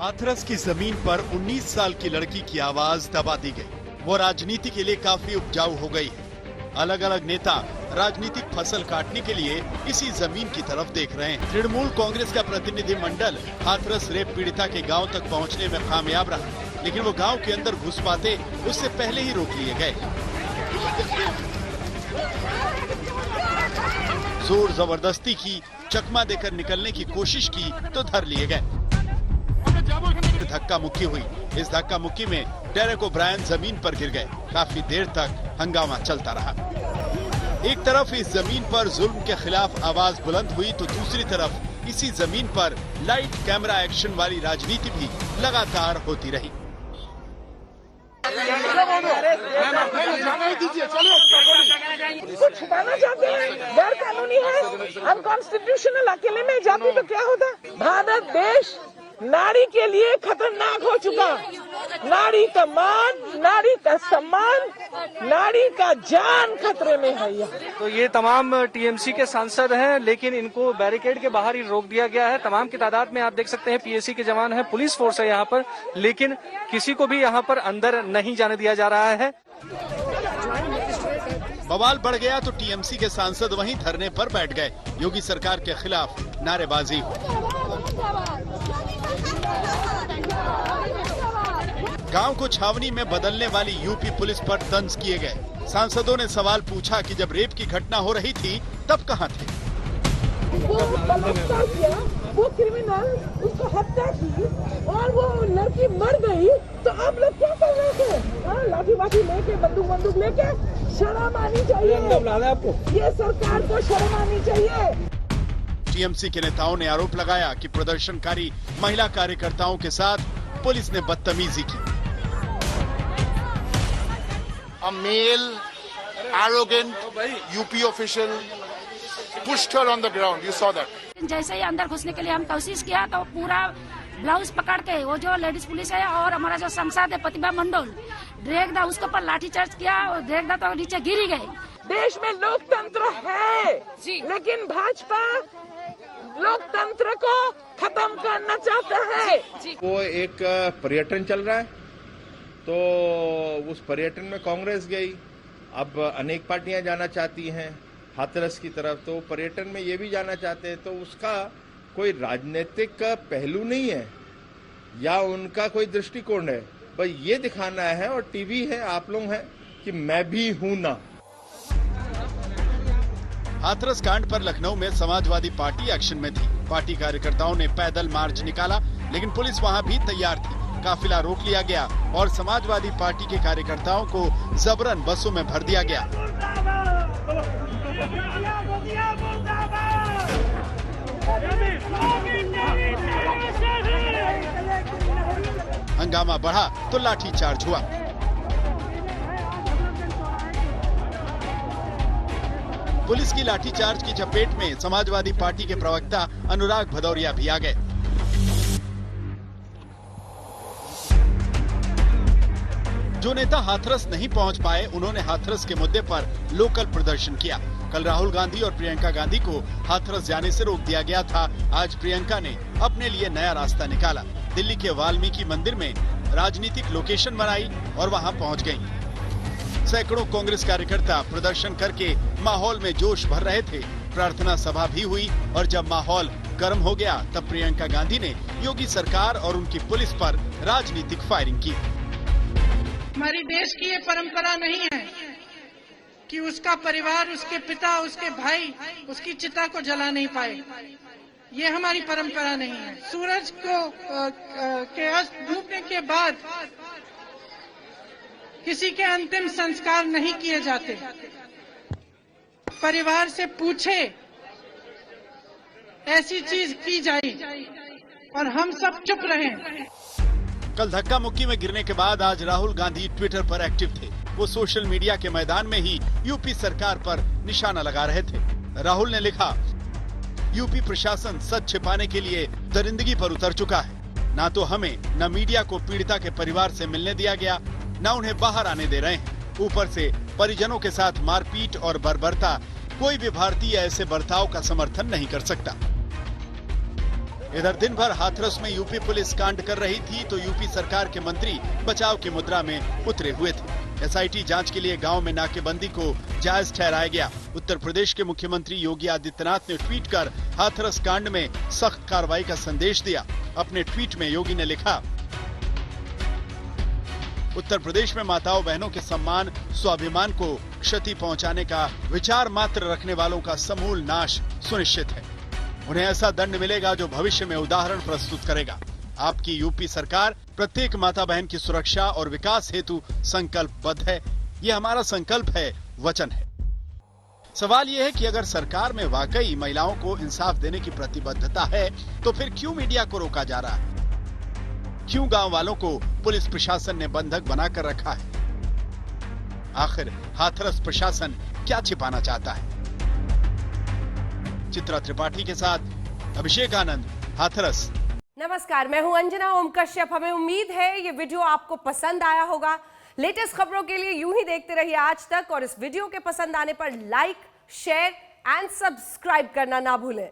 हाथरस की जमीन पर 19 साल की लड़की की आवाज दबा दी गई। वो राजनीति के लिए काफी उपजाऊ हो गई है। अलग अलग नेता राजनीतिक फसल काटने के लिए इसी जमीन की तरफ देख रहे हैं। तृणमूल कांग्रेस का प्रतिनिधि मंडल हाथरस रेप पीड़िता के गांव तक पहुंचने में कामयाब रहा, लेकिन वो गांव के अंदर घुस पाते उससे पहले ही रोक लिए गए। जोर जबरदस्ती की, चकमा देकर निकलने की कोशिश की तो धर लिए गए। धक्का मुक्की हुई। इस धक्का मुक्की में डेरेक ओब्रायन जमीन पर गिर गए। काफी देर तक हंगामा चलता रहा। एक तरफ इस जमीन पर जुल्म के खिलाफ आवाज बुलंद हुई तो दूसरी तरफ इसी जमीन पर लाइट कैमरा एक्शन वाली राजनीति भी लगातार होती रही। कुछ छुपाना चाहते हैं, गैर कानूनी है, अनकॉन्स्टिट्यूशनल। अकेले में जाती तो क्या होता। भारत देश नारी के लिए खतरनाक हो चुका। नारी का मान, नारी का सम्मान, नारी का जान खतरे में है यहाँ। तो ये तमाम टीएमसी के सांसद हैं, लेकिन इनको बैरिकेड के बाहर ही रोक दिया गया है। तमाम की तादाद में आप देख सकते हैं पीएसी के जवान हैं, पुलिस फोर्स है यहाँ पर, लेकिन किसी को भी यहाँ पर अंदर नहीं जाने दिया जा रहा है। बवाल बढ़ गया तो टीएमसी के सांसद वहीं धरने पर बैठ गए। योगी सरकार के खिलाफ नारेबाजी। गांव को छावनी में बदलने वाली यूपी पुलिस पर तंज किए गए। सांसदों ने सवाल पूछा कि जब रेप की घटना हो रही थी तब कहां थे। वो क्रिमिनल, उसको हत्या की और वो लड़की मर गई तो आप लोग क्या कर रहे थे? लाठी वाठी लेके, बंदूक लेके, शर्म आनी चाहिए आपको। ये सरकार को शर्म आनी चाहिए। टीएमसी के नेताओं ने आरोप लगाया कि प्रदर्शनकारी महिला कार्यकर्ताओं के साथ पुलिस ने बदतमीजी की। A male, arrogant UP official pushed her on the ground. You saw that. जैसे ही अंदर घुसने के लिए हम कोशिश किया तो पूरा ब्लाउज पकड़ के वो जो लेडीज पुलिस है और हमारा जो सांसद है प्रतिभा मंडल ड्रेगदा उसके ऊपर लाठीचार्ज किया और ड्रेगदा तो नीचे गिर गई। देश में लोकतंत्र है, लेकिन भाजपा लोकतंत्र को खत्म करना चाहता है। वो एक पर्यटन चल रहा है, तो उस पर्यटन में कांग्रेस गई। अब अनेक पार्टियां जाना चाहती हैं हाथरस की तरफ, तो पर्यटन में ये भी जाना चाहते हैं। तो उसका कोई राजनीतिक पहलू नहीं है या उनका कोई दृष्टिकोण है, बस ये दिखाना है। और टीवी है, आप लोग हैं कि मैं भी हूं ना। हाथरस कांड पर लखनऊ में समाजवादी पार्टी एक्शन में थी। पार्टी कार्यकर्ताओं ने पैदल मार्च निकाला, लेकिन पुलिस वहां भी तैयार थी। काफिला रोक लिया गया और समाजवादी पार्टी के कार्यकर्ताओं को जबरन बसों में भर दिया गया। हंगामा बढ़ा तो लाठीचार्ज हुआ। पुलिस की लाठीचार्ज की चपेट में समाजवादी पार्टी के प्रवक्ता अनुराग भदौरिया भी आ गए। जो नेता हाथरस नहीं पहुंच पाए, उन्होंने हाथरस के मुद्दे पर लोकल प्रदर्शन किया। कल राहुल गांधी और प्रियंका गांधी को हाथरस जाने से रोक दिया गया था। आज प्रियंका ने अपने लिए नया रास्ता निकाला। दिल्ली के वाल्मीकि मंदिर में राजनीतिक लोकेशन बनाई और वहां पहुंच गयी। सैकड़ों कांग्रेस कार्यकर्ता प्रदर्शन करके माहौल में जोश भर रहे थे। प्रार्थना सभा भी हुई और जब माहौल गर्म हो गया तब प्रियंका गांधी ने योगी सरकार और उनकी पुलिस पर राजनीतिक फायरिंग की। हमारी देश की ये परंपरा नहीं है कि उसका परिवार, उसके पिता, उसके भाई उसकी चिता को जला नहीं पाए। ये हमारी परंपरा नहीं है। सूरज को के अस्त डूबने के बाद किसी के अंतिम संस्कार नहीं किए जाते। परिवार से पूछे ऐसी चीज की जाए और हम सब चुप रहे। कल धक्का मुक्की में गिरने के बाद आज राहुल गांधी ट्विटर पर एक्टिव थे। वो सोशल मीडिया के मैदान में ही यूपी सरकार पर निशाना लगा रहे थे। राहुल ने लिखा, यूपी प्रशासन सच छिपाने के लिए दरिंदगी पर उतर चुका है। ना तो हमें न मीडिया को पीड़िता के परिवार से मिलने दिया गया, न उन्हें बाहर आने दे रहे हैं। ऊपर से परिजनों के साथ मारपीट और बर्बरता। कोई भी भारतीय ऐसे बर्ताव का समर्थन नहीं कर सकता। इधर दिन भर हाथरस में यूपी पुलिस कांड कर रही थी तो यूपी सरकार के मंत्री बचाव की मुद्रा में उतरे हुए थे। एसआईटी जांच के लिए गांव में नाकेबंदी को जायज ठहराया गया। उत्तर प्रदेश के मुख्यमंत्री योगी आदित्यनाथ ने ट्वीट कर हाथरस कांड में सख्त कार्रवाई का संदेश दिया। अपने ट्वीट में योगी ने लिखा, उत्तर प्रदेश में माताओं बहनों के सम्मान स्वाभिमान को क्षति पहुंचाने का विचार मात्र रखने वालों का समूल नाश सुनिश्चित है। उन्हें ऐसा दंड मिलेगा जो भविष्य में उदाहरण प्रस्तुत करेगा। आपकी यूपी सरकार प्रत्येक माता बहन की सुरक्षा और विकास हेतु संकल्पबद्ध है। ये हमारा संकल्प है, वचन है। सवाल ये है कि अगर सरकार में वाकई महिलाओं को इंसाफ देने की प्रतिबद्धता है तो फिर क्यों मीडिया को रोका जा रहा है? क्यों गांव वालों को पुलिस प्रशासन ने बंधक बनाकर रखा है? आखिर हाथरस प्रशासन क्या छिपाना चाहता है? चित्रा त्रिपाठी के साथ अभिषेक आनंद, हाथरस। नमस्कार, मैं हूं अंजना ओम कश्यप। हमें उम्मीद है ये वीडियो आपको पसंद आया होगा। लेटेस्ट खबरों के लिए यूं ही देखते रहिए आज तक और इस वीडियो के पसंद आने पर लाइक, शेयर एंड सब्सक्राइब करना ना भूलें।